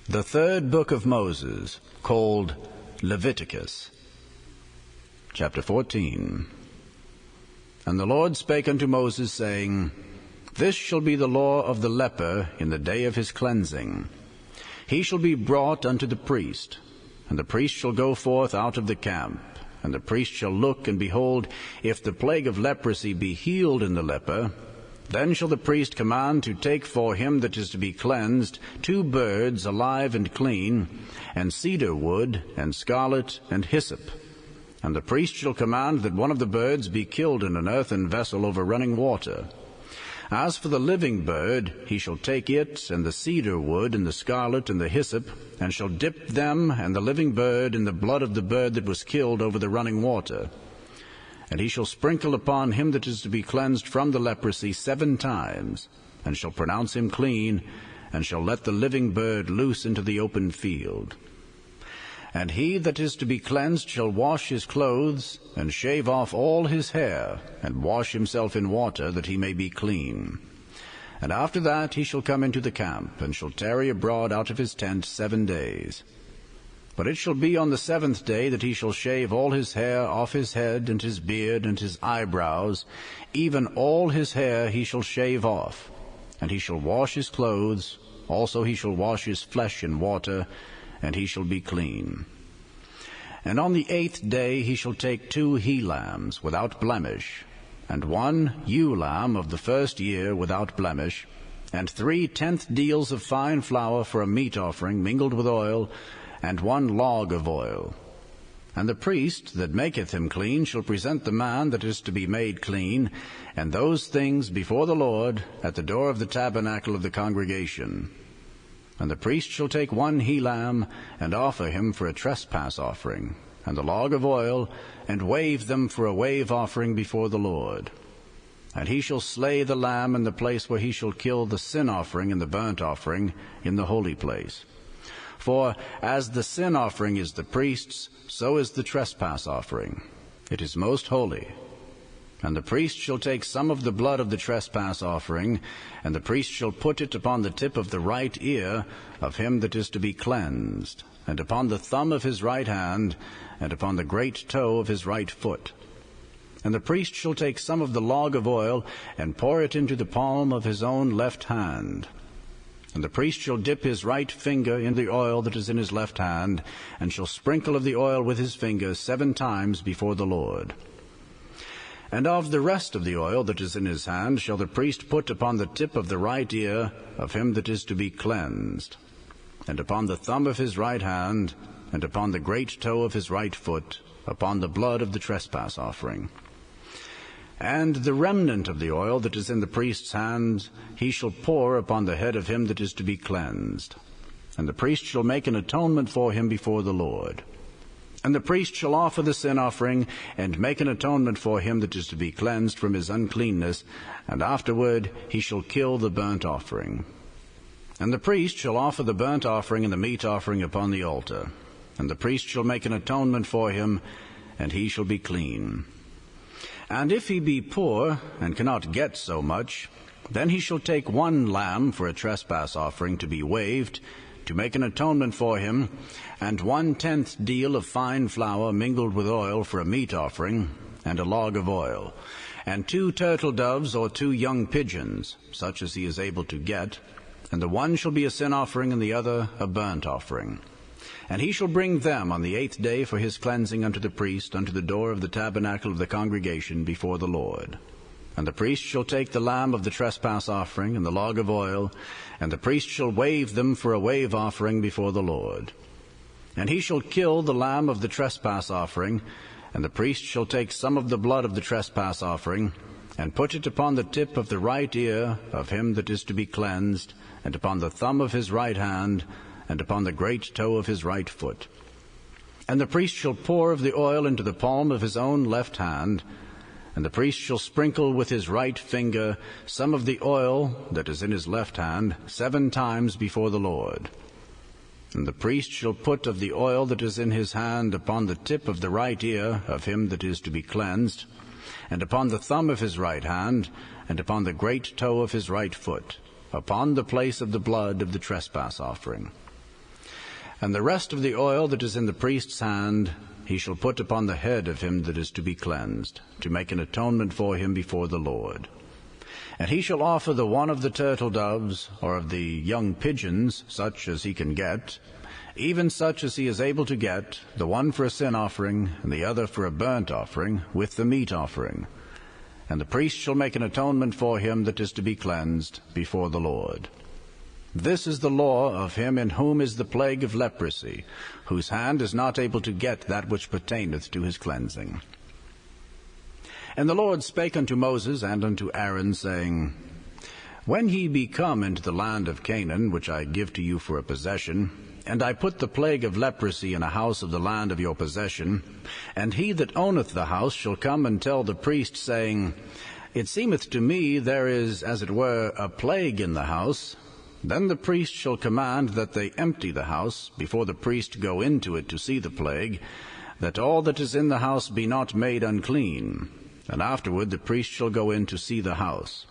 The third book of Moses, called Leviticus. Chapter 14. And the Lord spake unto Moses, saying, This shall be the law of the leper in the day of his cleansing. He shall be brought unto the priest, and the priest shall go forth out of the camp, and the priest shall look, and behold, if the plague of leprosy be healed in the leper, then shall the priest command to take for him that is to be cleansed 2 birds alive and clean, and cedar wood, and scarlet, and hyssop. And the priest shall command that one of the birds be killed in an earthen vessel over running water. As for the living bird, he shall take it, and the cedar wood, and the scarlet, and the hyssop, and shall dip them and the living bird in the blood of the bird that was killed over the running water. And he shall sprinkle upon him that is to be cleansed from the leprosy 7 times, and shall pronounce him clean, and shall let the living bird loose into the open field. And he that is to be cleansed shall wash his clothes, and shave off all his hair, and wash himself in water, that he may be clean. And after that he shall come into the camp, and shall tarry abroad out of his tent 7 days. But it shall be on the 7th day that he shall shave all his hair off his head, and his beard, and his eyebrows, even all his hair he shall shave off. And he shall wash his clothes, also he shall wash his flesh in water, and he shall be clean. And on the 8th day he shall take 2 he-lambs without blemish, and 1 ewe-lamb of the first year without blemish, and 3 tenth deals of fine flour for a meat offering mingled with oil, and 1 log of oil. And the priest that maketh him clean shall present the man that is to be made clean, and those things before the Lord at the door of the tabernacle of the congregation. And the priest shall take 1 he-lamb, and offer him for a trespass offering, and the log of oil, and wave them for a wave offering before the Lord. And he shall slay the lamb in the place where he shall kill the sin offering and the burnt offering in the holy place. For as the sin offering is the priest's, so is the trespass offering. It is most holy. And the priest shall take some of the blood of the trespass offering, and the priest shall put it upon the tip of the right ear of him that is to be cleansed, and upon the thumb of his right hand, and upon the great toe of his right foot. And the priest shall take some of the log of oil, and pour it into the palm of his own left hand. And the priest shall dip his right finger in the oil that is in his left hand, and shall sprinkle of the oil with his finger 7 times before the Lord. And of the rest of the oil that is in his hand shall the priest put upon the tip of the right ear of him that is to be cleansed, and upon the thumb of his right hand, and upon the great toe of his right foot, upon the blood of the trespass offering. And the remnant of the oil that is in the priest's hand he shall pour upon the head of him that is to be cleansed. And the priest shall make an atonement for him before the Lord. And the priest shall offer the sin offering, and make an atonement for him that is to be cleansed from his uncleanness, and afterward he shall kill the burnt offering. And the priest shall offer the burnt offering and the meat offering upon the altar. And the priest shall make an atonement for him, and he shall be clean. And if he be poor, and cannot get so much, then he shall take 1 lamb for a trespass offering to be waved, to make an atonement for him, and 1/10 deal of fine flour mingled with oil for a meat offering, and a log of oil, and 2 turtle doves or 2 young pigeons, such as he is able to get, and the one shall be a sin offering, and the other a burnt offering. And he shall bring them on the 8th day for his cleansing unto the priest, unto the door of the tabernacle of the congregation before the Lord. And the priest shall take the lamb of the trespass offering and the log of oil, and the priest shall wave them for a wave offering before the Lord. And he shall kill the lamb of the trespass offering, and the priest shall take some of the blood of the trespass offering, and put it upon the tip of the right ear of him that is to be cleansed, and upon the thumb of his right hand, and upon the great toe of his right foot. And the priest shall pour of the oil into the palm of his own left hand, and the priest shall sprinkle with his right finger some of the oil that is in his left hand 7 times before the Lord. And the priest shall put of the oil that is in his hand upon the tip of the right ear of him that is to be cleansed, and upon the thumb of his right hand, and upon the great toe of his right foot, upon the place of the blood of the trespass offering. And the rest of the oil that is in the priest's hand he shall put upon the head of him that is to be cleansed, to make an atonement for him before the Lord. And he shall offer the one of the turtle doves, or of the young pigeons, such as he can get, even such as he is able to get, the one for a sin offering, and the other for a burnt offering, with the meat offering. And the priest shall make an atonement for him that is to be cleansed before the Lord. This is the law of him in whom is the plague of leprosy, whose hand is not able to get that which pertaineth to his cleansing. And the Lord spake unto Moses and unto Aaron, saying, When ye be come into the land of Canaan, which I give to you for a possession, and I put the plague of leprosy in a house of the land of your possession, and he that owneth the house shall come and tell the priest, saying, It seemeth to me there is, as it were, a plague in the house, then the priest shall command that they empty the house, before the priest go into it to see the plague, that all that is in the house be not made unclean. And afterward the priest shall go in to see the house.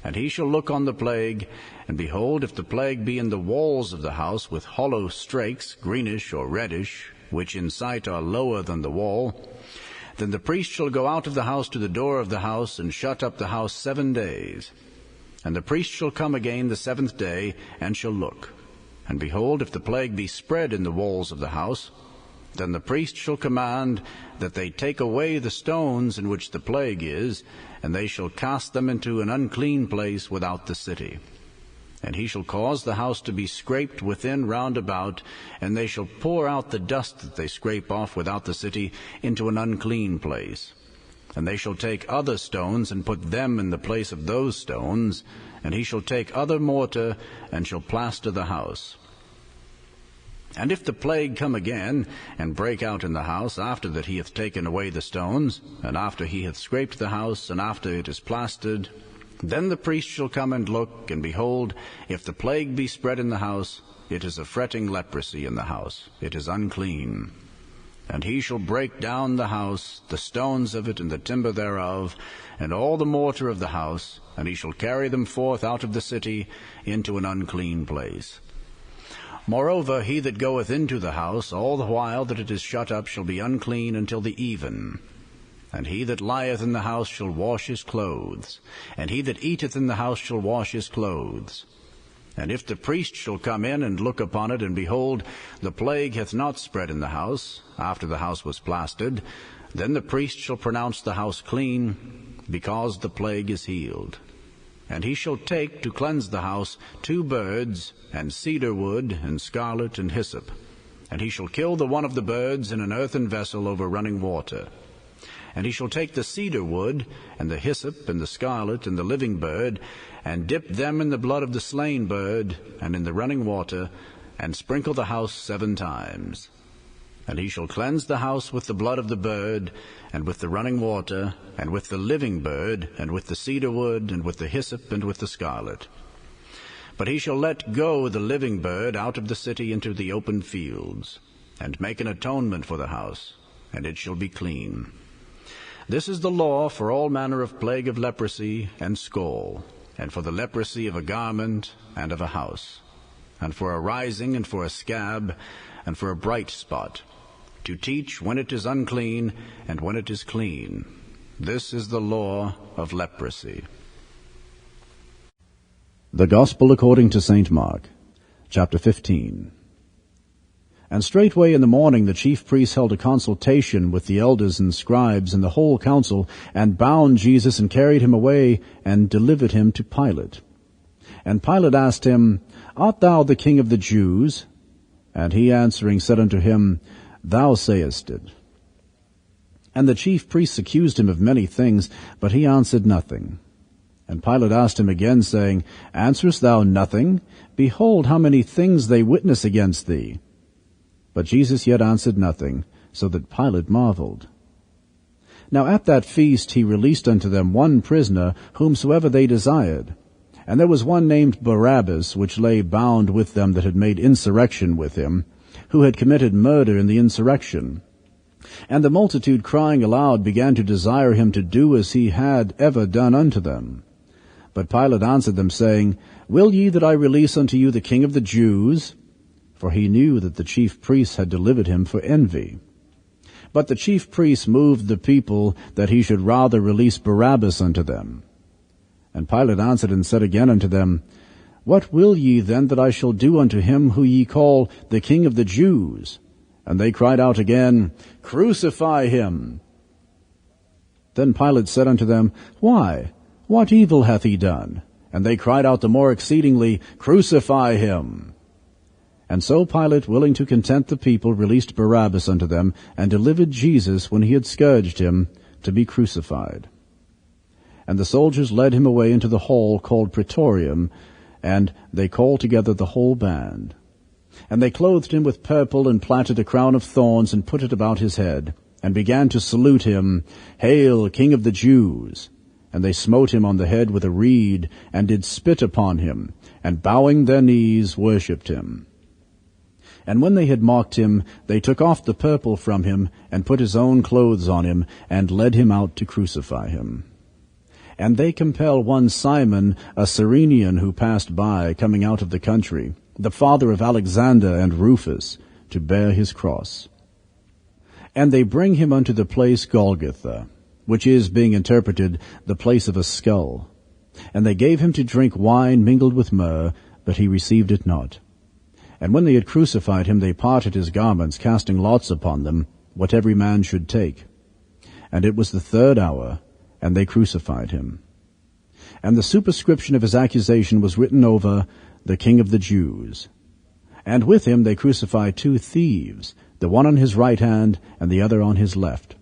And he shall look on the plague, and behold, if the plague be in the walls of the house, with hollow strakes, greenish or reddish, which in sight are lower than the wall, then the priest shall go out of the house to the door of the house, and shut up the house 7 days. And the priest shall come again the 7th day, and shall look. And behold, if the plague be spread in the walls of the house, then the priest shall command that they take away the stones in which the plague is, and they shall cast them into an unclean place without the city. And he shall cause the house to be scraped within round about, and they shall pour out the dust that they scrape off without the city into an unclean place. And they shall take other stones, and put them in the place of those stones, and he shall take other mortar, and shall plaster the house. And if the plague come again, and break out in the house, after that he hath taken away the stones, and after he hath scraped the house, and after it is plastered, then the priest shall come and look, and behold, if the plague be spread in the house, it is a fretting leprosy in the house, it is unclean. And he shall break down the house, the stones of it, and the timber thereof, and all the mortar of the house, and he shall carry them forth out of the city into an unclean place. Moreover, he that goeth into the house, all the while that it is shut up, shall be unclean until the even. And he that lieth in the house shall wash his clothes, and he that eateth in the house shall wash his clothes. And if the priest shall come in and look upon it, and behold, the plague hath not spread in the house, after the house was plastered, then the priest shall pronounce the house clean, because the plague is healed. And he shall take to cleanse the house 2 birds, and cedar wood, and scarlet, and hyssop. And he shall kill the one of the birds in an earthen vessel over running water. And he shall take the cedar wood, and the hyssop, and the scarlet, and the living bird, and dip them in the blood of the slain bird, and in the running water, and sprinkle the house 7 times. And he shall cleanse the house with the blood of the bird, and with the running water, and with the living bird, and with the cedar wood, and with the hyssop, and with the scarlet. But he shall let go the living bird out of the city into the open fields, and make an atonement for the house, and it shall be clean. This is the law for all manner of plague of leprosy and scole, and for the leprosy of a garment and of a house, and for a rising, and for a scab, and for a bright spot, to teach when it is unclean and when it is clean. This is the law of leprosy. The Gospel according to St. Mark, chapter 15. And straightway in the morning the chief priests held a consultation with the elders and scribes and the whole council, and bound Jesus, and carried him away, and delivered him to Pilate. And Pilate asked him, Art thou the king of the Jews? And he answering said unto him, Thou sayest it. And the chief priests accused him of many things, but he answered nothing. And Pilate asked him again, saying, Answerest thou nothing? Behold, how many things they witness against thee. But Jesus yet answered nothing, so that Pilate marveled. Now at that feast he released unto them one prisoner, whomsoever they desired. And there was one named Barabbas, which lay bound with them that had made insurrection with him, who had committed murder in the insurrection. And the multitude, crying aloud, began to desire him to do as he had ever done unto them. But Pilate answered them, saying, Will ye that I release unto you the King of the Jews? for he knew that the chief priests had delivered him for envy. But the chief priests moved the people that he should rather release Barabbas unto them. And Pilate answered and said again unto them, What will ye then that I shall do unto him who ye call the King of the Jews? And they cried out again, Crucify him. Then Pilate said unto them, Why? What evil hath he done? And they cried out the more exceedingly, Crucify him. And so Pilate, willing to content the people, released Barabbas unto them, and delivered Jesus, when he had scourged him, to be crucified. And the soldiers led him away into the hall called Praetorium, and they called together the whole band. And they clothed him with purple, and platted a crown of thorns, and put it about his head, and began to salute him, Hail, King of the Jews! And they smote him on the head with a reed, and did spit upon him, and bowing their knees worshipped him. And when they had mocked him, they took off the purple from him, and put his own clothes on him, and led him out to crucify him. And they compel one Simon, a Cyrenian, who passed by, coming out of the country, the father of Alexander and Rufus, to bear his cross. And they bring him unto the place Golgotha, which is, being interpreted, the place of a skull. And they gave him to drink wine mingled with myrrh, but he received it not. And when they had crucified him, they parted his garments, casting lots upon them, what every man should take. And it was the 3rd hour, and they crucified him. And the superscription of his accusation was written over, The King of the Jews. And with him they crucified 2 thieves, the one on his right hand, and the other on his left.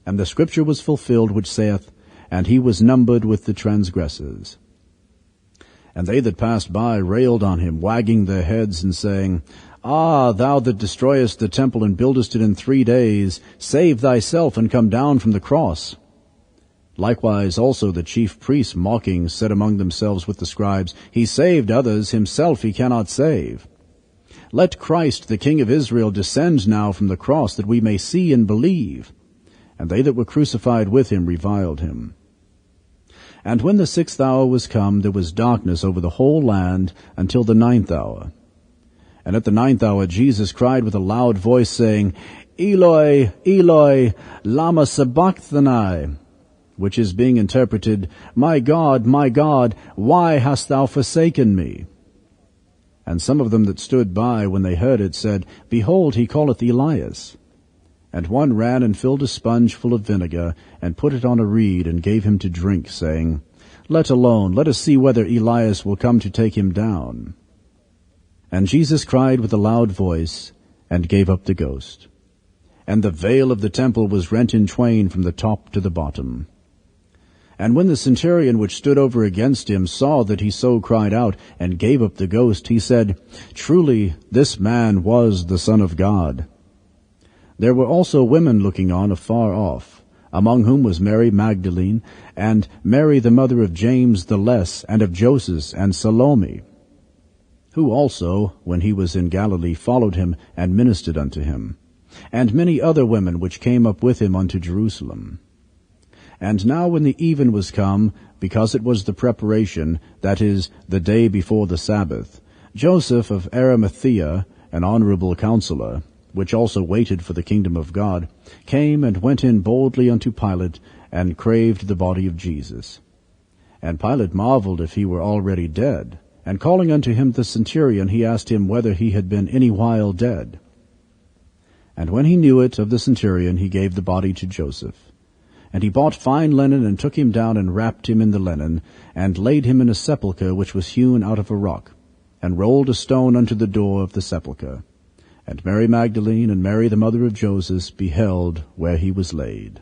And the scripture was fulfilled, which saith, And he was numbered with the transgressors. And they that passed by railed on him, wagging their heads, and saying, Ah, thou that destroyest the temple, and buildest it in 3 days, save thyself, and come down from the cross. Likewise also the chief priests, mocking, said among themselves with the scribes, He saved others, himself he cannot save. Let Christ, the King of Israel, descend now from the cross, that we may see and believe. And they that were crucified with him reviled him. And when the 6th hour was come, there was darkness over the whole land until the 9th hour. And at the 9th hour Jesus cried with a loud voice, saying, Eloi, Eloi, lama sabachthani, which is, being interpreted, my God, why hast thou forsaken me? And some of them that stood by, when they heard it, said, Behold, he calleth Elias. And one ran and filled a sponge full of vinegar, and put it on a reed, and gave him to drink, saying, Let alone, let us see whether Elias will come to take him down. And Jesus cried with a loud voice, and gave up the ghost. And the veil of the temple was rent in twain from the top to the bottom. And when the centurion which stood over against him saw that he so cried out, and gave up the ghost, he said, Truly this man was the Son of God. There were also women looking on afar off, among whom was Mary Magdalene, and Mary the mother of James the Less, and of Joses, and Salome, who also, when he was in Galilee, followed him, and ministered unto him, and many other women which came up with him unto Jerusalem. And now when the even was come, because it was the preparation, that is, the day before the Sabbath, Joseph of Arimathea, an honorable counselor, which also waited for the kingdom of God, came and went in boldly unto Pilate, and craved the body of Jesus. And Pilate marveled if he were already dead, and calling unto him the centurion, he asked him whether he had been any while dead. And when he knew it of the centurion, he gave the body to Joseph. And he bought fine linen, and took him down, and wrapped him in the linen, and laid him in a sepulchre which was hewn out of a rock, and rolled a stone unto the door of the sepulchre. And Mary Magdalene and Mary the mother of Joses beheld where he was laid.